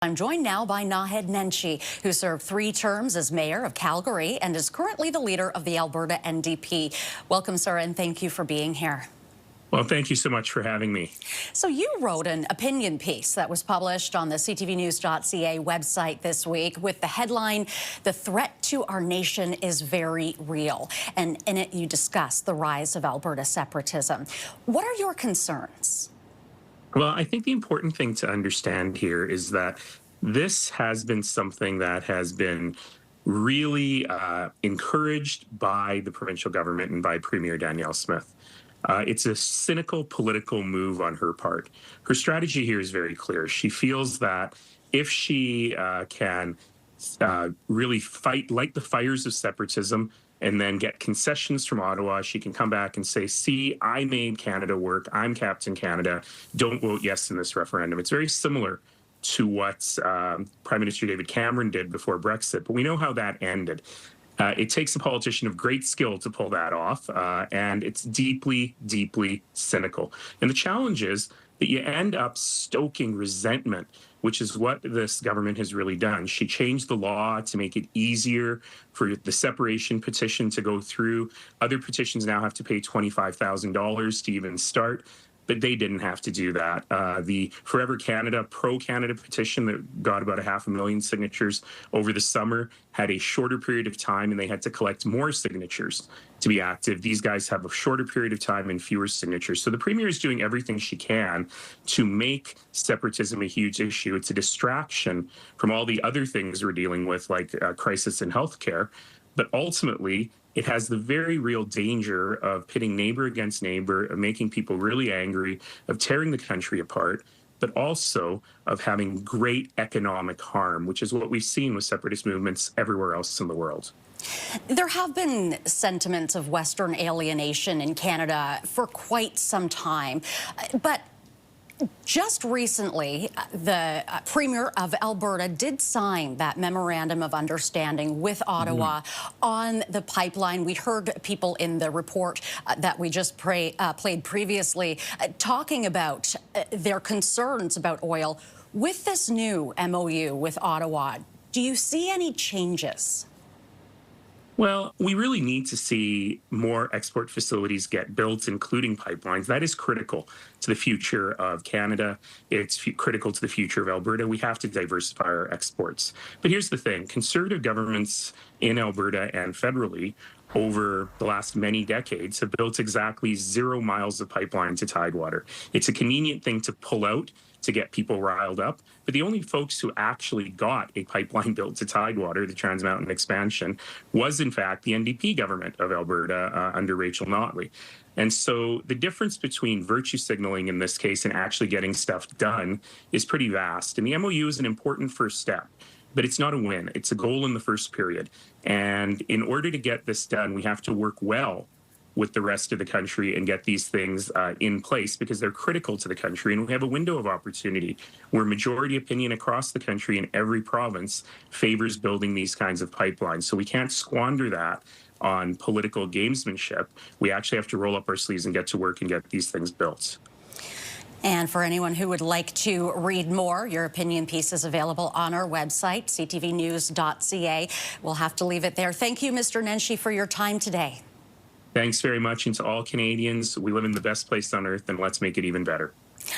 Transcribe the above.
I'm joined now by Naheed Nenshi, who served 3 terms as mayor of Calgary and is currently the leader of the Alberta NDP. Welcome, sir, and thank you for being here. Well, thank you so much for having me. So you wrote an opinion piece that was published on the ctvnews.ca website this week with the headline, "The threat to our nation is very real." And in it, you discuss the rise of Alberta separatism. What are your concerns? Well, I think the important thing to understand here is that this has been something that has been really encouraged by the provincial government and by Premier Danielle Smith. It's a cynical political move on her part. Her strategy here is very clear. She feels that if she can really light the fires of separatism and then get concessions from Ottawa, she can come back and say, see, I made Canada work. I'm Captain Canada. Don't vote yes in this referendum. It's very similar to what Prime Minister David Cameron did before Brexit, but we know how that ended. It takes a politician of great skill to pull that off, and it's deeply, deeply cynical. And the challenge is that you end up stoking resentment, which is what this government has really done. She changed the law to make it easier for the separation petition to go through. Other petitions now have to pay $25,000 to even start, but they didn't have to do that. The Forever Canada, pro-Canada petition that got about 500,000 signatures over the summer had a shorter period of time, and they had to collect more signatures to be active. These guys have a shorter period of time and fewer signatures. So the Premier is doing everything she can to make separatism a huge issue. It's a distraction from all the other things we're dealing with, like crisis in healthcare. But ultimately, it has the very real danger of pitting neighbor against neighbor, of making people really angry, of tearing the country apart, but also of having great economic harm, which is what we've seen with separatist movements everywhere else in the world. There have been sentiments of Western alienation in Canada for quite some time, but just recently, the Premier of Alberta did sign that memorandum of understanding with Ottawa on the pipeline. We heard people in the report that we just played previously talking about their concerns about oil. With this new MOU with Ottawa, do you see any changes? Well, we really need to see more export facilities get built, including pipelines. That is critical to the future of Canada. It's critical to the future of Alberta. We have to diversify our exports. But here's the thing. Conservative governments in Alberta and federally over the last many decades have built exactly 0 miles of pipeline to Tidewater. It's a convenient thing to pull out to get people riled up. But the only folks who actually got a pipeline built to Tidewater, the Trans Mountain expansion, was in fact the NDP government of Alberta under Rachel Notley. And so the difference between virtue signaling in this case and actually getting stuff done is pretty vast. And the MOU is an important first step, but it's not a win. It's a goal in the first period. And in order to get this done, we have to work well with the rest of the country and get these things in place because they're critical to the country. And we have a window of opportunity where majority opinion across the country in every province favors building these kinds of pipelines. So we can't squander that on political gamesmanship. We actually have to roll up our sleeves and get to work and get these things built. And for anyone who would like to read more, your opinion piece is available on our website, ctvnews.ca. We'll have to leave it there. Thank you, Mr. Nenshi, for your time today. Thanks very much, and to all Canadians, we live in the best place on earth, and let's make it even better.